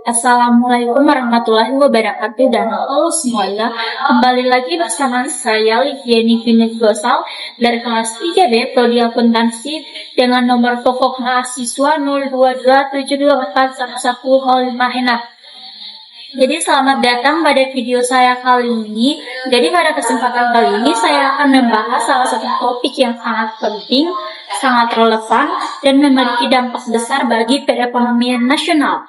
Assalamualaikum warahmatullahi wabarakatuh dan halo semuanya. Kembali lagi bersama saya Liviani Gosal dari kelas 3B Prodi Akuntansi dengan nomor pokok mahasiswa 022724110 Jadi selamat datang pada video saya kali ini. Jadi pada kesempatan kali ini saya akan membahas salah satu topik yang sangat penting, sangat relevan, dan memiliki dampak besar bagi perekonomian nasional,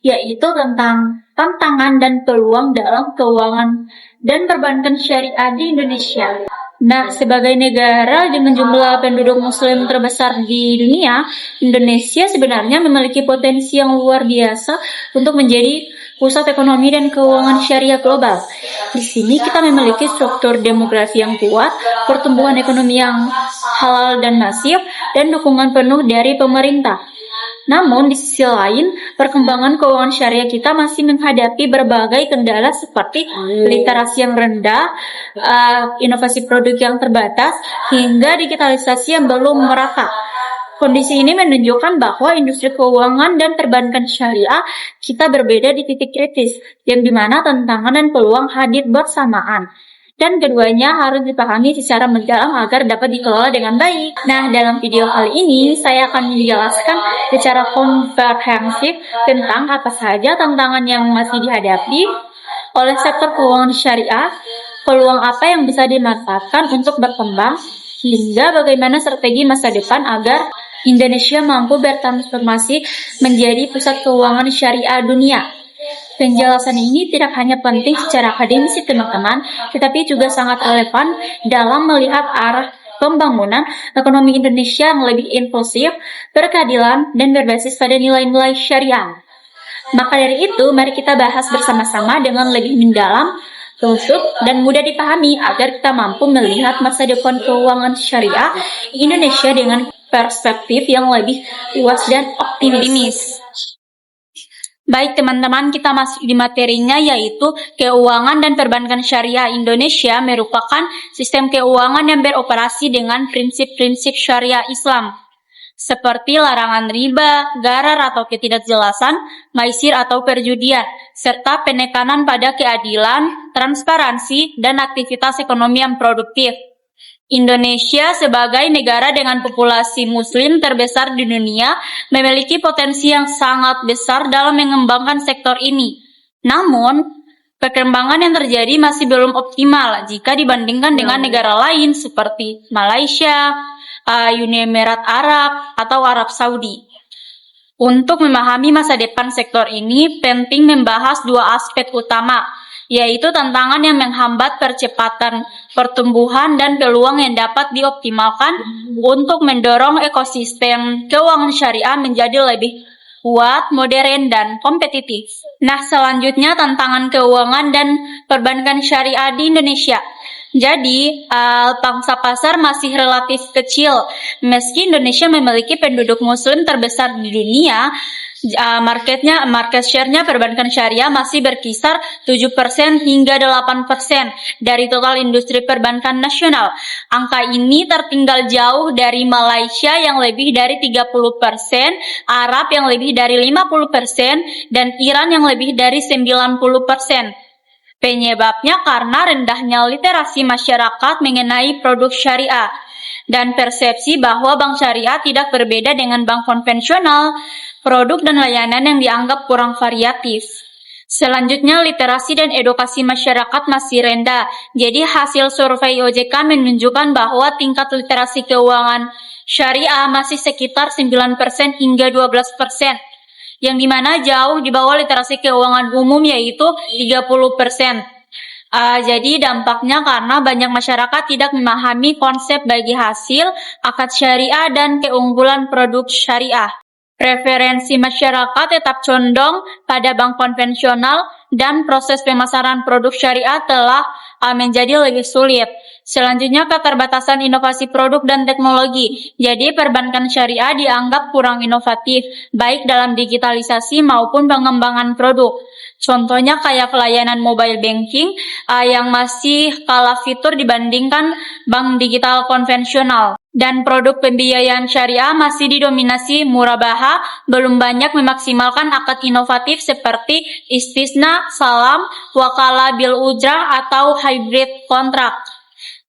yaitu tentang tantangan dan peluang dalam keuangan dan perbankan syariah di Indonesia. Nah, sebagai negara dengan jumlah penduduk muslim terbesar di dunia, Indonesia sebenarnya memiliki potensi yang luar biasa untuk menjadi pusat ekonomi dan keuangan syariah global. Di sini kita memiliki struktur demografi yang kuat, pertumbuhan ekonomi yang halal dan masif, dan dukungan penuh dari pemerintah. Namun, di sisi lain, perkembangan keuangan syariah kita masih menghadapi berbagai kendala seperti literasi yang rendah, inovasi produk yang terbatas, hingga digitalisasi yang belum merata. Kondisi ini menunjukkan bahwa industri keuangan dan perbankan syariah kita berbeda di titik kritis, yang dimana tantangan dan peluang hadir bersamaan. Dan keduanya harus dipahami secara mendalam agar dapat dikelola dengan baik. Nah, dalam video kali ini, saya akan menjelaskan secara komprehensif tentang apa saja tantangan yang masih dihadapi oleh sektor keuangan syariah, peluang apa yang bisa dimanfaatkan untuk berkembang, hingga bagaimana strategi masa depan agar Indonesia mampu bertransformasi menjadi pusat keuangan syariah dunia. Penjelasan ini tidak hanya penting secara akademisi teman-teman, tetapi juga sangat relevan dalam melihat arah pembangunan ekonomi Indonesia yang lebih inklusif, berkeadilan, dan berbasis pada nilai-nilai syariah. Maka dari itu, mari kita bahas bersama-sama dengan lebih mendalam, runtut, dan mudah dipahami agar kita mampu melihat masa depan keuangan syariah Indonesia dengan perspektif yang lebih luas dan optimis. Baik teman-teman, kita masuk di materinya, yaitu keuangan dan perbankan syariah Indonesia merupakan sistem keuangan yang beroperasi dengan prinsip-prinsip syariah Islam, seperti larangan riba, gharar atau ketidakjelasan, maisir atau perjudian, serta penekanan pada keadilan, transparansi, dan aktivitas ekonomi yang produktif. Indonesia sebagai negara dengan populasi muslim terbesar di dunia memiliki potensi yang sangat besar dalam mengembangkan sektor ini. Namun, perkembangan yang terjadi masih belum optimal jika dibandingkan dengan negara lain seperti Malaysia, Uni Emirat Arab, atau Arab Saudi. Untuk memahami masa depan sektor ini, penting membahas dua aspek utama, yaitu tantangan yang menghambat percepatan pertumbuhan dan peluang yang dapat dioptimalkan untuk mendorong ekosistem keuangan syariah menjadi lebih kuat, modern, dan kompetitif. Nah, selanjutnya tantangan keuangan dan perbankan syariah di Indonesia. Jadi, pangsa pasar masih relatif kecil. Meski Indonesia memiliki penduduk muslim terbesar di dunia, market share-nya perbankan syariah masih berkisar 7% hingga 8% dari total industri perbankan nasional. Angka ini tertinggal jauh dari Malaysia yang lebih dari 30%, Arab yang lebih dari 50%, dan Iran yang lebih dari 90%. Penyebabnya karena rendahnya literasi masyarakat mengenai produk syariah dan persepsi bahwa bank syariah tidak berbeda dengan bank konvensional, produk dan layanan yang dianggap kurang variatif. Selanjutnya, literasi dan edukasi masyarakat masih rendah. Jadi hasil survei OJK menunjukkan bahwa tingkat literasi keuangan syariah masih sekitar 9% hingga 12%. Yang dimana jauh di bawah literasi keuangan umum yaitu 30%. Jadi dampaknya karena banyak masyarakat tidak memahami konsep bagi hasil, akad syariah, dan keunggulan produk syariah. Preferensi masyarakat tetap condong pada bank konvensional dan proses pemasaran produk syariah telah menjadi lebih sulit. Selanjutnya, keterbatasan inovasi produk dan teknologi. Jadi, perbankan syariah dianggap kurang inovatif, baik dalam digitalisasi maupun pengembangan produk. Contohnya kayak layanan mobile banking yang masih kalah fitur dibandingkan bank digital konvensional. Dan produk pembiayaan syariah masih didominasi murabaha, belum banyak memaksimalkan akad inovatif seperti istisna, salam, wakalah bil ujrah, atau hybrid kontrak.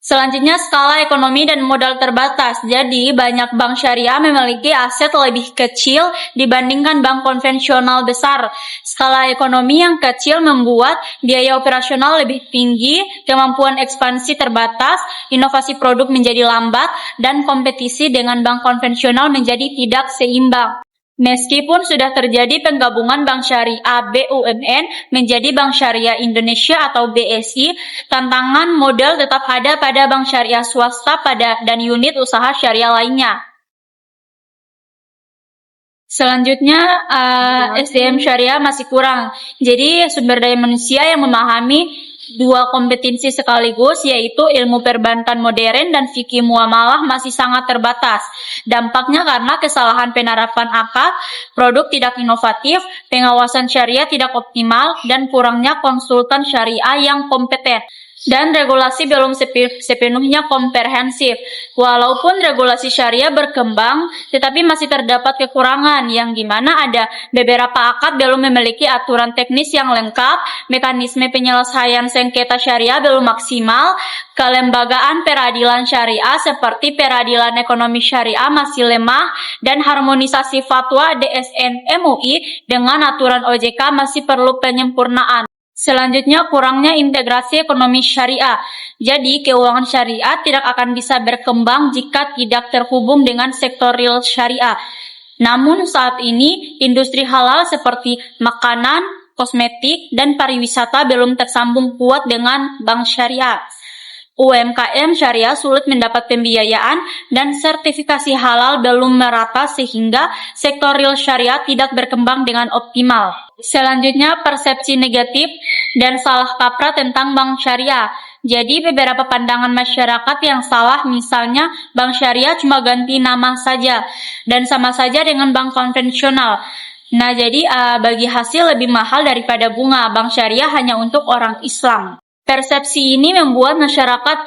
Selanjutnya, skala ekonomi dan modal terbatas. Jadi, banyak bank syariah memiliki aset lebih kecil dibandingkan bank konvensional besar. Skala ekonomi yang kecil membuat biaya operasional lebih tinggi, kemampuan ekspansi terbatas, inovasi produk menjadi lambat, dan kompetisi dengan bank konvensional menjadi tidak seimbang. Meskipun sudah terjadi penggabungan Bank Syariah BUMN menjadi Bank Syariah Indonesia atau BSI, tantangan modal tetap ada pada bank syariah swasta dan unit usaha syariah lainnya. Selanjutnya, SDM syariah masih kurang. Jadi, sumber daya manusia yang memahami dua kompetensi sekaligus, yaitu ilmu perbankan modern dan fikih muamalah, masih sangat terbatas. Dampaknya karena kesalahan penerapan akad, produk tidak inovatif, pengawasan syariah tidak optimal, dan kurangnya konsultan syariah yang kompeten. Dan regulasi belum sepenuhnya komprehensif. Walaupun regulasi syariah berkembang, tetapi masih terdapat kekurangan yang dimana ada beberapa akad belum memiliki aturan teknis yang lengkap, mekanisme penyelesaian sengketa syariah belum maksimal, kelembagaan peradilan syariah seperti peradilan ekonomi syariah masih lemah, dan harmonisasi fatwa DSN MUI dengan aturan OJK masih perlu penyempurnaan. Selanjutnya, kurangnya integrasi ekonomi syariah. Jadi, keuangan syariah tidak akan bisa berkembang jika tidak terhubung dengan sektor real syariah. Namun, saat ini, industri halal seperti makanan, kosmetik, dan pariwisata belum tersambung kuat dengan bank syariah. UMKM syariah sulit mendapat pembiayaan dan sertifikasi halal belum merata sehingga sektor real syariah tidak berkembang dengan optimal. Selanjutnya, persepsi negatif dan salah kaprah tentang bank syariah. Jadi, beberapa pandangan masyarakat yang salah, misalnya bank syariah cuma ganti nama saja dan sama saja dengan bank konvensional. Nah, jadi bagi hasil lebih mahal daripada bunga, bank syariah hanya untuk orang Islam. Persepsi ini membuat masyarakat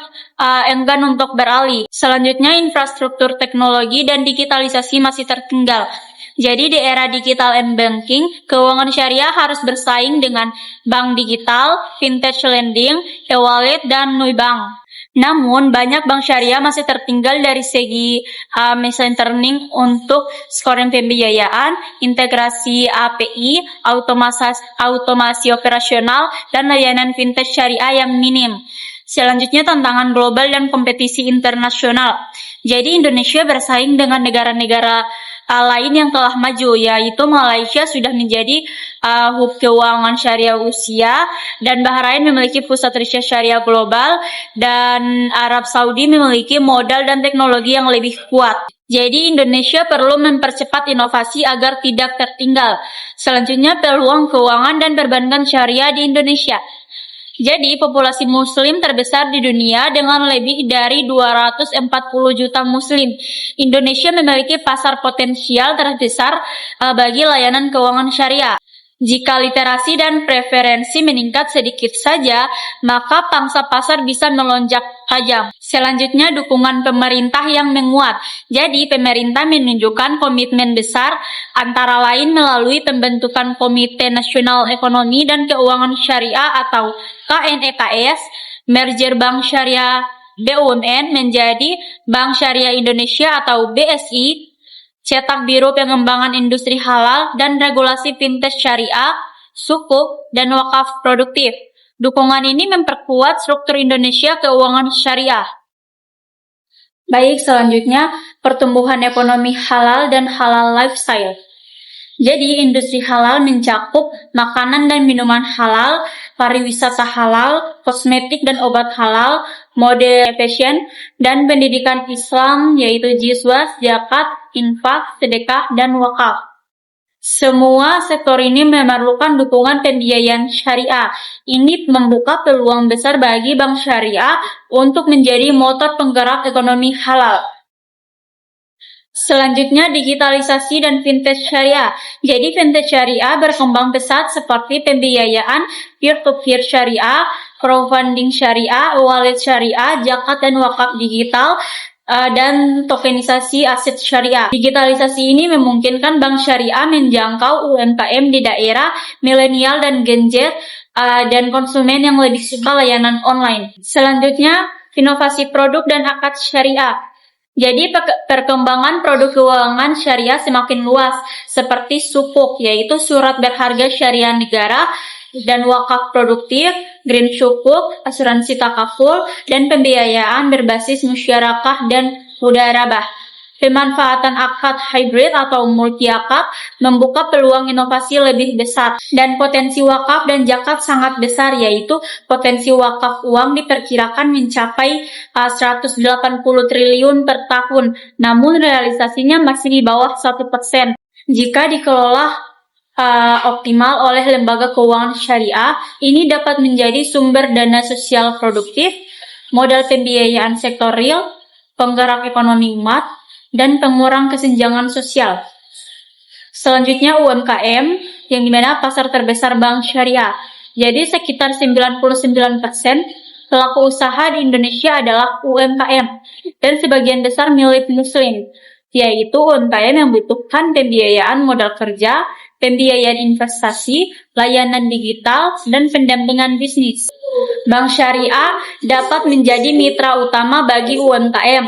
enggan untuk beralih. Selanjutnya, infrastruktur teknologi dan digitalisasi masih tertinggal. Jadi, di era digital and banking, keuangan syariah harus bersaing dengan bank digital, vintage lending, e-wallet, dan Nubank. Namun, banyak bank syariah masih tertinggal dari segi machine learning untuk scoring pembiayaan, integrasi API, otomasi operasional, dan layanan vintage syariah yang minim. Selanjutnya, tantangan global dan kompetisi internasional. Jadi, Indonesia bersaing dengan negara-negara lain yang telah maju, yaitu Malaysia sudah menjadi hub keuangan syariah Asia, dan Bahrain memiliki pusat riset syariah global, dan Arab Saudi memiliki modal dan teknologi yang lebih kuat. Jadi Indonesia perlu mempercepat inovasi agar tidak tertinggal. Selanjutnya, peluang keuangan dan perbankan syariah di Indonesia. Jadi, populasi muslim terbesar di dunia dengan lebih dari 240 juta muslim. Indonesia memiliki pasar potensial terbesar bagi layanan keuangan syariah. Jika literasi dan preferensi meningkat sedikit saja, maka pangsa pasar bisa melonjak tajam. Selanjutnya, dukungan pemerintah yang menguat. Jadi, pemerintah menunjukkan komitmen besar, antara lain melalui pembentukan Komite Nasional Ekonomi dan Keuangan Syariah atau KNEKS, merger Bank Syariah BUMN menjadi Bank Syariah Indonesia atau BSI, cetak biru pengembangan industri halal, dan regulasi vintage syariah, sukuk, dan wakaf produktif. Dukungan ini memperkuat struktur Indonesia keuangan syariah. Baik, selanjutnya pertumbuhan ekonomi halal dan halal lifestyle. Jadi, industri halal mencakup makanan dan minuman halal, pariwisata halal, kosmetik dan obat halal, mode fashion, dan pendidikan Islam yaitu jizwah, zakat, infak, sedekah, dan wakaf. Semua sektor ini memerlukan dukungan pembiayaan syariah. Ini membuka peluang besar bagi bank syariah untuk menjadi motor penggerak ekonomi halal. Selanjutnya, digitalisasi dan fintech syariah. Jadi, fintech syariah berkembang pesat seperti pembiayaan peer-to-peer syariah, crowdfunding syariah, wallet syariah, zakat dan wakaf digital, dan tokenisasi aset syariah. Digitalisasi ini memungkinkan bank syariah menjangkau UMKM di daerah milenial dan Gen Z, dan konsumen yang lebih suka layanan online. Selanjutnya, inovasi produk dan akad syariah. Jadi perkembangan produk keuangan syariah semakin luas, seperti sukuk, yaitu surat berharga syariah negara, dan wakaf produktif, green sukuk, asuransi takaful, dan pembiayaan berbasis musyarakah dan mudarabah. Pemanfaatan akad hybrid atau multi-akad membuka peluang inovasi lebih besar, dan potensi wakaf dan zakat sangat besar, yaitu potensi wakaf uang diperkirakan mencapai 180 triliun per tahun, namun realisasinya masih di bawah 1%. Jika dikelola optimal oleh lembaga keuangan syariah, ini dapat menjadi sumber dana sosial produktif, modal pembiayaan sektor real, penggerak ekonomi umat, dan pengurang kesenjangan sosial. Selanjutnya UMKM, yang dimana pasar terbesar bank syariah. Jadi sekitar 99% pelaku usaha di Indonesia adalah UMKM, dan sebagian besar milik muslim, yaitu UMKM yang membutuhkan pembiayaan modal kerja, pembiayaan investasi, layanan digital, dan pendampingan bisnis. Bank syariah dapat menjadi mitra utama bagi UMKM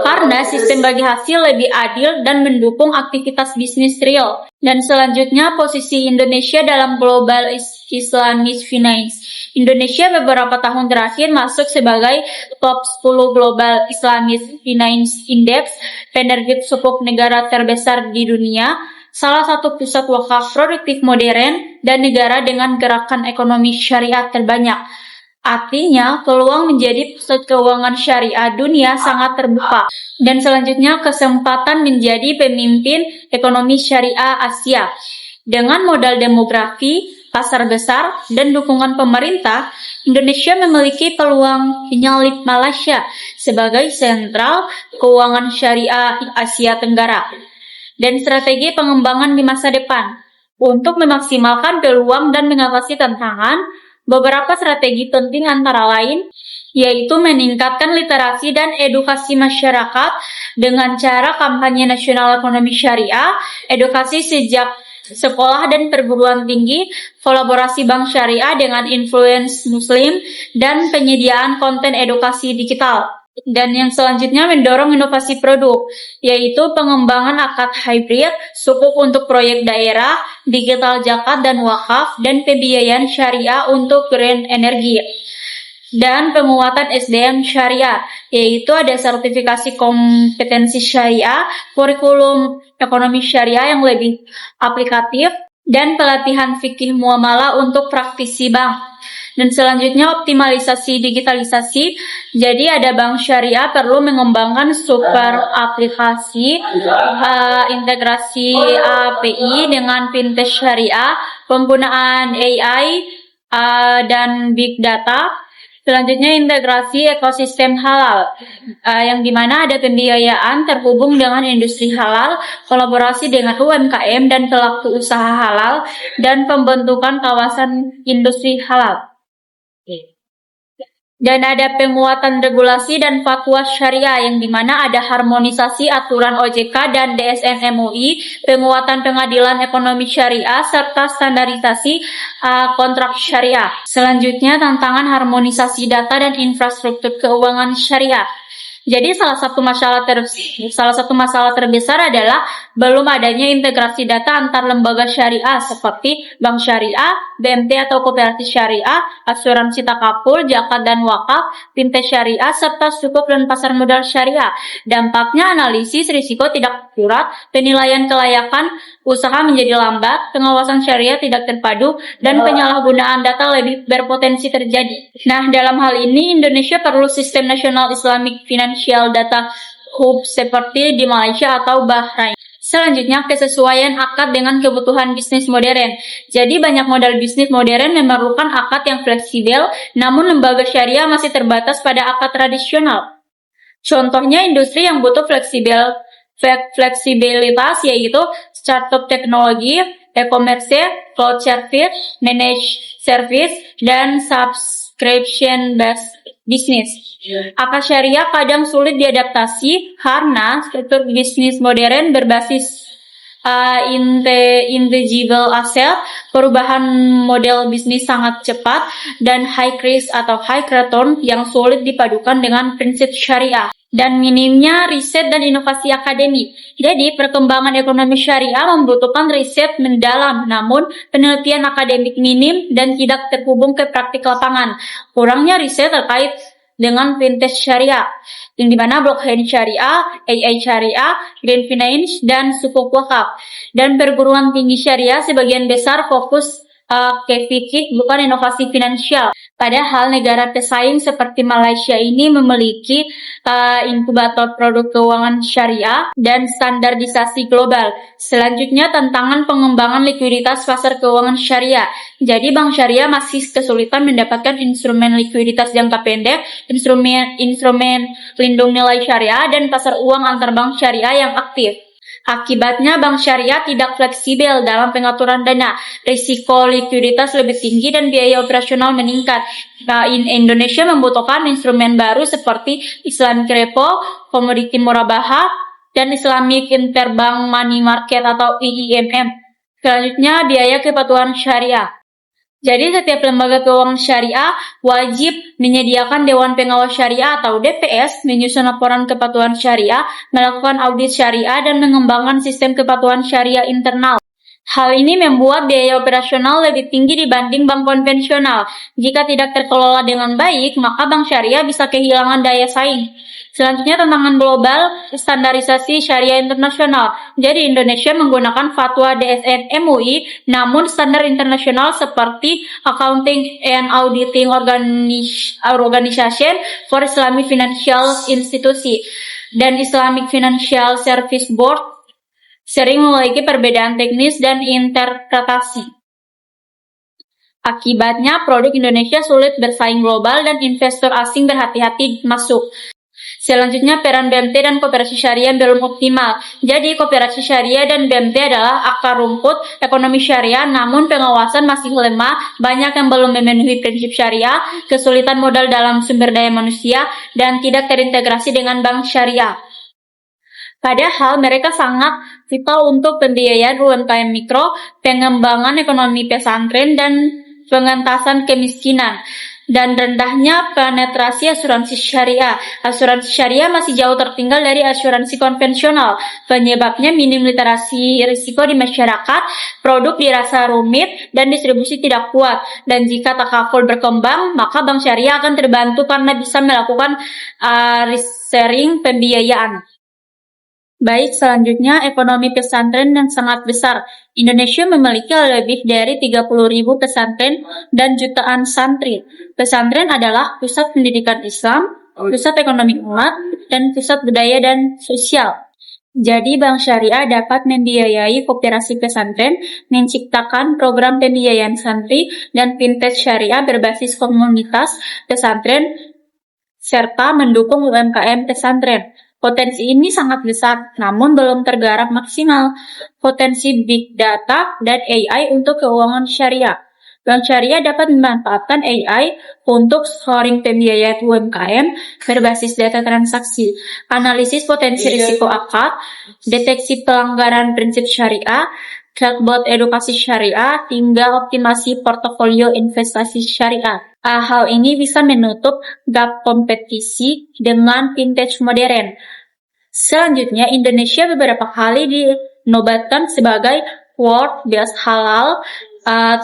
karena sistem bagi hasil lebih adil dan mendukung aktivitas bisnis real. Dan selanjutnya, posisi Indonesia dalam Global Islamic Finance. Indonesia beberapa tahun terakhir masuk sebagai top 10 Global Islamic Finance Index, penerbit sukuk negara terbesar di dunia, salah satu pusat wakaf produktif modern, dan negara dengan gerakan ekonomi syariah terbanyak. Artinya, peluang menjadi pusat keuangan syariah dunia sangat terbuka. Dan selanjutnya, kesempatan menjadi pemimpin ekonomi syariah Asia. Dengan modal demografi, pasar besar, dan dukungan pemerintah, Indonesia memiliki peluang menyalip Malaysia sebagai sentral keuangan syariah Asia Tenggara. Dan strategi pengembangan di masa depan. Untuk memaksimalkan peluang dan mengatasi tantangan, beberapa strategi penting antara lain yaitu meningkatkan literasi dan edukasi masyarakat dengan cara kampanye nasional ekonomi syariah, edukasi sejak sekolah dan perguruan tinggi, kolaborasi bank syariah dengan influence muslim, dan penyediaan konten edukasi digital. Dan yang selanjutnya mendorong inovasi produk, yaitu pengembangan akad hybrid, sukuk untuk proyek daerah, digital zakat dan wakaf, dan pembiayaan syariah untuk green energi. Dan penguatan SDM syariah, yaitu ada sertifikasi kompetensi syariah, kurikulum ekonomi syariah yang lebih aplikatif, dan pelatihan fikih muamalah untuk praktisi bank. Dan selanjutnya optimalisasi digitalisasi. Jadi ada bank syariah perlu mengembangkan super aplikasi, integrasi API dengan fintech syariah, penggunaan AI, dan big data. Selanjutnya integrasi ekosistem halal, yang dimana ada pembiayaan terhubung dengan industri halal, kolaborasi dengan UMKM dan pelaku usaha halal, dan pembentukan kawasan industri halal. Dan ada penguatan regulasi dan fatwa syariah, yang dimana ada harmonisasi aturan OJK dan DSN MUI, penguatan pengadilan ekonomi syariah, serta standarisasi kontrak syariah. Selanjutnya, tantangan harmonisasi data dan infrastruktur keuangan syariah. Jadi salah satu masalah terbesar adalah belum adanya integrasi data antar lembaga syariah seperti bank syariah, BMT atau koperasi syariah, asuransi takaful, zakat dan wakaf, fintech syariah, serta sukuk dan pasar modal syariah. Dampaknya analisis risiko tidak akurat, penilaian kelayakan usaha menjadi lambat, pengawasan syariah tidak terpadu, dan penyalahgunaan data lebih berpotensi terjadi. Nah, dalam hal ini Indonesia perlu sistem nasional Islamic Financial Data Hub seperti di Malaysia atau Bahrain. Selanjutnya, kesesuaian akad dengan kebutuhan bisnis modern. Jadi, banyak modal bisnis modern memerlukan akad yang fleksibel, namun lembaga syariah masih terbatas pada akad tradisional. Contohnya, industri yang butuh fleksibel fleksibilitas yaitu startup teknologi, e-commerce, cloud service, managed service, dan subscription based business. Akad syariah kadang sulit diadaptasi karena struktur bisnis modern berbasis intangible asset, perubahan model bisnis sangat cepat, dan high risk atau high return yang sulit dipadukan dengan prinsip syariah, dan minimnya riset dan inovasi akademik. Jadi, perkembangan ekonomi syariah membutuhkan riset mendalam, namun penelitian akademik minim dan tidak terhubung ke praktik lapangan. Kurangnya riset terkait dengan fintech syariah, yang dimana blockchain syariah, AI syariah, green finance, dan sukuk wakaf. Dan perguruan tinggi syariah sebagian besar fokus ke fikih, bukan inovasi finansial. Padahal negara pesaing seperti Malaysia ini memiliki inkubator produk keuangan syariah dan standarisasi global. Selanjutnya, tantangan pengembangan likuiditas pasar keuangan syariah. Jadi, bank syariah masih kesulitan mendapatkan instrumen likuiditas jangka pendek, instrumen lindung nilai syariah, dan pasar uang antar bank syariah yang aktif. Akibatnya, bank syariah tidak fleksibel dalam pengaturan dana, risiko likuiditas lebih tinggi, dan biaya operasional meningkat. Indonesia membutuhkan instrumen baru seperti Islamic Repo, Komoditi Murabahah, dan Islamic Interbank Money Market atau IIMM. Selanjutnya, biaya kepatuhan syariah. Jadi, setiap lembaga keuangan syariah wajib menyediakan Dewan Pengawas Syariah atau DPS, menyusun laporan kepatuhan syariah, melakukan audit syariah, dan mengembangkan sistem kepatuhan syariah internal. Hal ini membuat biaya operasional lebih tinggi dibanding bank konvensional. Jika tidak terkelola dengan baik, maka bank syariah bisa kehilangan daya saing. Selanjutnya, tantangan global, standarisasi syariah internasional. Jadi, Indonesia menggunakan fatwa DSN MUI, namun standar internasional seperti Accounting and Auditing Organization for Islamic Financial Institution dan Islamic Financial Service Board sering memiliki perbedaan teknis dan interpretasi. Akibatnya, produk Indonesia sulit bersaing global dan investor asing berhati-hati masuk. Selanjutnya, peran BMT dan koperasi syariah belum optimal. Jadi, koperasi syariah dan BMT adalah akar rumput ekonomi syariah, namun pengawasan masih lemah, banyak yang belum memenuhi prinsip syariah, kesulitan modal dalam sumber daya manusia, dan tidak terintegrasi dengan bank syariah. Padahal mereka sangat vital untuk pembiayaan UMKM mikro, pengembangan ekonomi pesantren, dan pengentasan kemiskinan. Dan rendahnya penetrasi asuransi syariah. Asuransi syariah masih jauh tertinggal dari asuransi konvensional. Penyebabnya minim literasi risiko di masyarakat, produk dirasa rumit, dan distribusi tidak kuat. Dan jika takaful berkembang, maka bank syariah akan terbantu karena bisa melakukan risk-sharing pembiayaan. Baik, selanjutnya ekonomi pesantren yang sangat besar. Indonesia memiliki lebih dari 30.000 pesantren dan jutaan santri. Pesantren adalah pusat pendidikan Islam, pusat ekonomi umat, dan pusat budaya dan sosial. Jadi, bank syariah dapat membiayai koperasi pesantren, menciptakan program pembiayaan santri, dan fintech syariah berbasis komunitas pesantren, serta mendukung UMKM pesantren. Potensi ini sangat besar, namun belum tergarap maksimal. Potensi big data dan AI untuk keuangan syariah. Bank syariah dapat memanfaatkan AI untuk scoring pembiayaan UMKM berbasis data transaksi, analisis potensi risiko akad, deteksi pelanggaran prinsip syariah, chatbot edukasi syariah, hingga optimasi portofolio investasi syariah. Hal ini bisa menutup gap kompetisi dengan fintech modern. Selanjutnya, Indonesia beberapa kali dinobatkan sebagai World Best Halal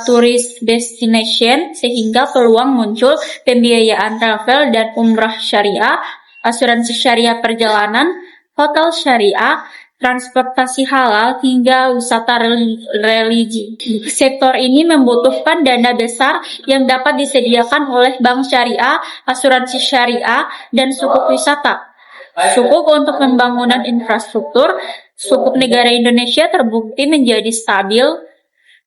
Tourist Destination, sehingga peluang muncul pembiayaan travel dan umrah syariah, asuransi syariah perjalanan, hotel syariah, transportasi halal, hingga wisata religi. Sektor ini membutuhkan dana besar yang dapat disediakan oleh bank syariah, asuransi syariah, dan sukuk wisata. Sukuk untuk pembangunan infrastruktur. Sukuk negara Indonesia terbukti menjadi stabil,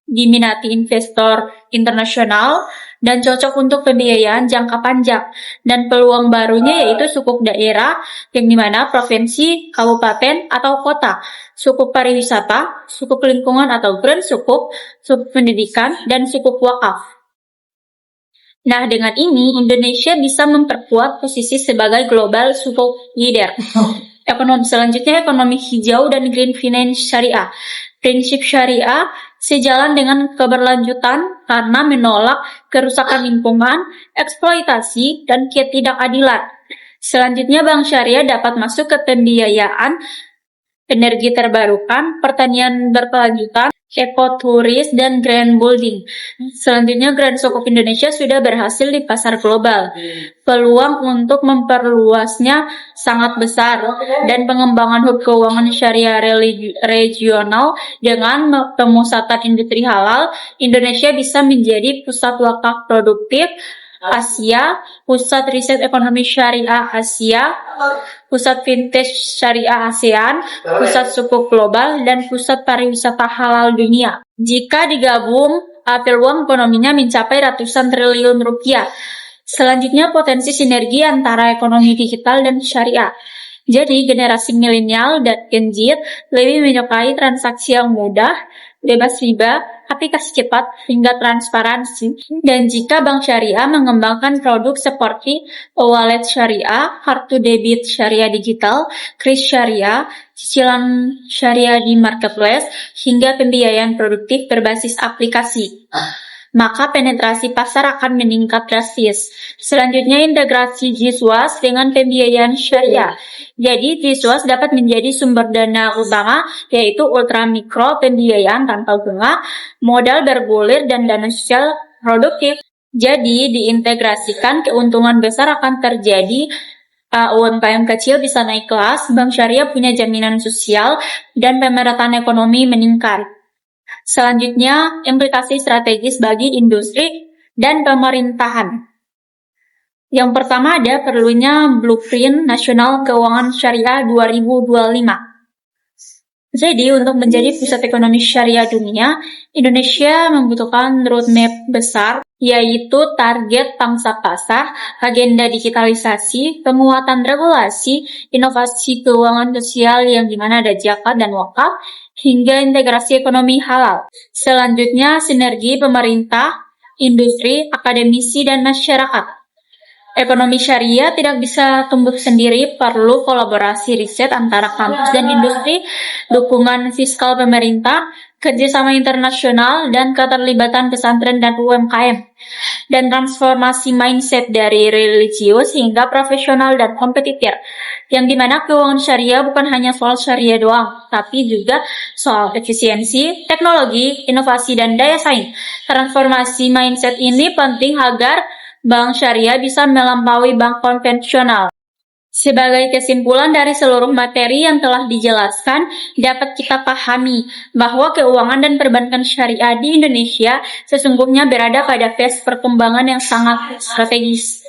diminati investor internasional, dan cocok untuk pembiayaan jangka panjang. Dan peluang barunya yaitu sukuk daerah, yang dimana provinsi, kabupaten, atau kota, sukuk pariwisata, sukuk lingkungan atau grand sukuk pendidikan, dan sukuk wakaf. Nah, dengan ini Indonesia bisa memperkuat posisi sebagai global sukuk leader. Selanjutnya ekonomi hijau dan green finance syariah. Prinsip syariah sejalan dengan keberlanjutan karena menolak kerusakan lingkungan, eksploitasi, dan ketidakadilan. Selanjutnya, bank syariah dapat masuk ke pembiayaan energi terbarukan, pertanian berkelanjutan, ekoturis, dan grand building. Selanjutnya, Grand Sukuk Indonesia sudah berhasil di pasar global. Peluang untuk memperluasnya sangat besar, dan pengembangan hub keuangan syariah regional dengan pemusatan industri halal, Indonesia bisa menjadi pusat wakaf produktif Asia, pusat riset ekonomi syariah Asia, pusat vintage syariah ASEAN, pusat sukuk global, dan pusat pariwisata halal dunia. Jika digabung, peluang ekonominya mencapai ratusan triliun rupiah. Selanjutnya, potensi sinergi antara ekonomi digital dan syariah. Jadi, generasi milenial dan Gen Z lebih menyukai transaksi yang mudah, bebas riba, aplikasi cepat, hingga transparansi. Dan jika bank syariah mengembangkan produk seperti wallet syariah, kartu debit syariah digital, kris syariah, cicilan syariah di marketplace, hingga pembiayaan produktif berbasis aplikasi, maka penetrasi pasar akan meningkat drastis. Selanjutnya, integrasi JISWAS dengan pembiayaan syariah. Jadi, JISWAS dapat menjadi sumber dana utama, yaitu ultramikro, pembiayaan tanpa bunga, modal bergulir, dan dana sosial produktif. Jadi, diintegrasikan, keuntungan besar akan terjadi. UMKM kecil bisa naik kelas, bank syariah punya jaminan sosial, dan pemerataan ekonomi meningkat. Selanjutnya, implikasi strategis bagi industri dan pemerintahan. Yang pertama ada perlunya Blueprint Nasional Keuangan Syariah 2025. Jadi, untuk menjadi pusat ekonomi syariah dunia, Indonesia membutuhkan roadmap besar, yaitu target pangsa pasar, agenda digitalisasi, penguatan regulasi, inovasi keuangan sosial yang dimana ada zakat dan wakaf, hingga integrasi ekonomi halal. Selanjutnya, sinergi pemerintah, industri, akademisi, dan masyarakat. Ekonomi syariah tidak bisa tumbuh sendiri, perlu kolaborasi riset antara kampus dan industri, dukungan fiskal pemerintah, kerjasama internasional, dan keterlibatan pesantren dan UMKM. Dan transformasi mindset dari religius hingga profesional dan kompetitif, yang dimana keuangan syariah bukan hanya soal syariah doang, tapi juga soal efisiensi, teknologi, inovasi, dan daya saing. Transformasi mindset ini penting agar bank syariah bisa melampaui bank konvensional. Sebagai kesimpulan dari seluruh materi yang telah dijelaskan, dapat kita pahami bahwa keuangan dan perbankan syariah di Indonesia sesungguhnya berada pada fase perkembangan yang sangat strategis.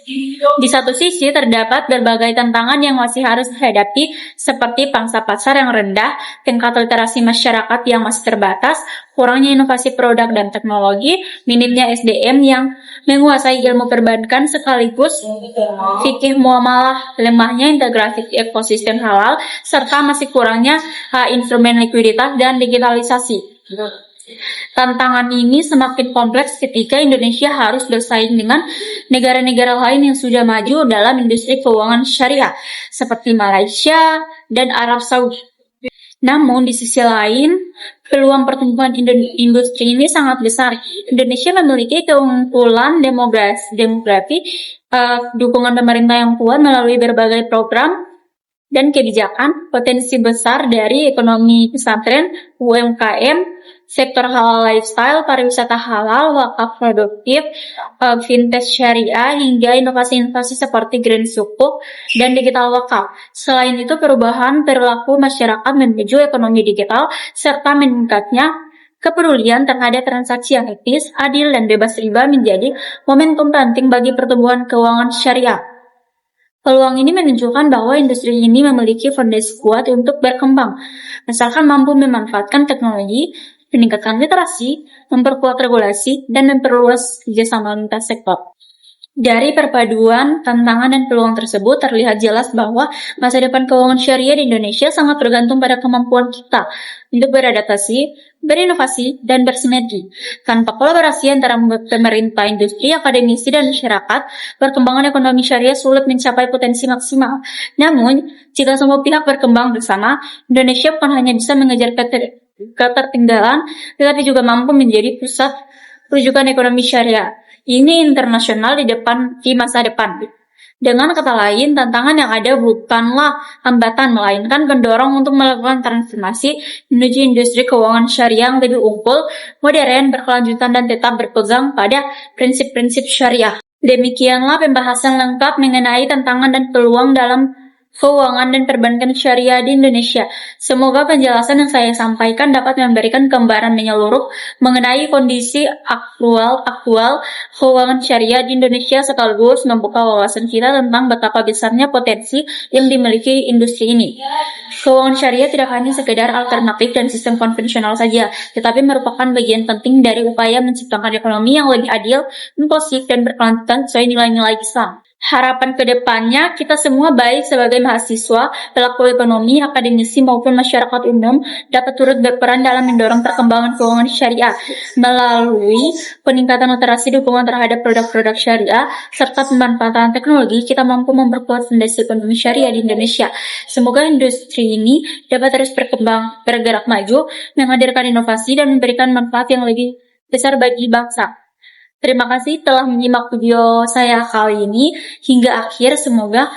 Di satu sisi, terdapat berbagai tantangan yang masih harus dihadapi, seperti pangsa pasar yang rendah, tingkat literasi masyarakat yang masih terbatas, kurangnya inovasi produk dan teknologi, minimnya SDM yang menguasai ilmu perbankan sekaligus fikih muamalah, lemahnya integrasi ekosistem halal, serta masih kurangnya instrumen likuiditas dan digitalisasi. Tantangan ini semakin kompleks ketika Indonesia harus bersaing dengan negara-negara lain yang sudah maju dalam industri keuangan syariah, seperti Malaysia dan Arab Saudi. Namun, di sisi lain, peluang pertumbuhan industri ini sangat besar. Indonesia memiliki keunggulan demografi, dukungan pemerintah yang kuat melalui berbagai program dan kebijakan, potensi besar dari ekonomi pesantren, UMKM, sektor halal lifestyle, pariwisata halal, wakaf produktif, vintage syariah, hingga inovasi-inovasi seperti green sukuk dan digital wakaf. Selain itu, perubahan perilaku masyarakat menuju ekonomi digital, serta meningkatnya kepedulian terhadap transaksi yang etis, adil, dan bebas riba menjadi momentum penting bagi pertumbuhan keuangan syariah. Peluang ini menunjukkan bahwa industri ini memiliki fondasi kuat untuk berkembang, asalkan mampu memanfaatkan teknologi, meningkatkan literasi, memperkuat regulasi, dan memperluas kerjasama lintas sektor. Dari perpaduan tantangan dan peluang tersebut terlihat jelas bahwa masa depan keuangan syariah di Indonesia sangat bergantung pada kemampuan kita untuk beradaptasi, berinovasi, dan bersinergi. Tanpa kolaborasi antara pemerintah, industri, akademisi, dan masyarakat, perkembangan ekonomi syariah sulit mencapai potensi maksimal. Namun, jika semua pihak berkembang bersama, Indonesia bukan hanya bisa mengejar ketertinggalan, tetapi juga mampu menjadi pusat rujukan ekonomi syariah. Ini internasional di masa depan. Dengan kata lain, tantangan yang ada bukanlah hambatan, melainkan pendorong untuk melakukan transformasi menuju industri keuangan syariah yang lebih unggul, modern, berkelanjutan, dan tetap berpegang pada prinsip-prinsip syariah. Demikianlah pembahasan lengkap mengenai tantangan dan peluang dalam keuangan dan perbankan syariah di Indonesia. Semoga penjelasan yang saya sampaikan dapat memberikan gambaran menyeluruh mengenai kondisi aktual keuangan syariah di Indonesia, sekaligus membuka wawasan kita tentang betapa besarnya potensi yang dimiliki industri ini. Keuangan syariah tidak hanya sekedar alternatif dan sistem konvensional saja, tetapi merupakan bagian penting dari upaya menciptakan ekonomi yang lebih adil, inklusif, dan berkelanjutan sesuai nilai-nilai Islam. Harapan ke depannya, kita semua baik sebagai mahasiswa, pelaku ekonomi, akademisi, maupun masyarakat umum dapat turut berperan dalam mendorong perkembangan keuangan syariah. Melalui peningkatan literasi, dukungan terhadap produk-produk syariah, serta pemanfaatan teknologi, kita mampu memperkuat fondasi ekonomi syariah di Indonesia. Semoga industri ini dapat terus berkembang, bergerak maju, menghadirkan inovasi, dan memberikan manfaat yang lebih besar bagi bangsa. Terima kasih telah menyimak video saya kali ini hingga akhir. Semoga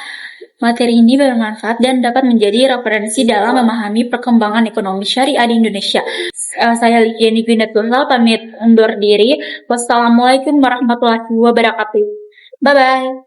materi ini bermanfaat dan dapat menjadi referensi dalam memahami perkembangan ekonomi syariah di Indonesia. Saya Likiani Gwineth pamit undur diri. Wassalamualaikum warahmatullahi wabarakatuh. Bye-bye.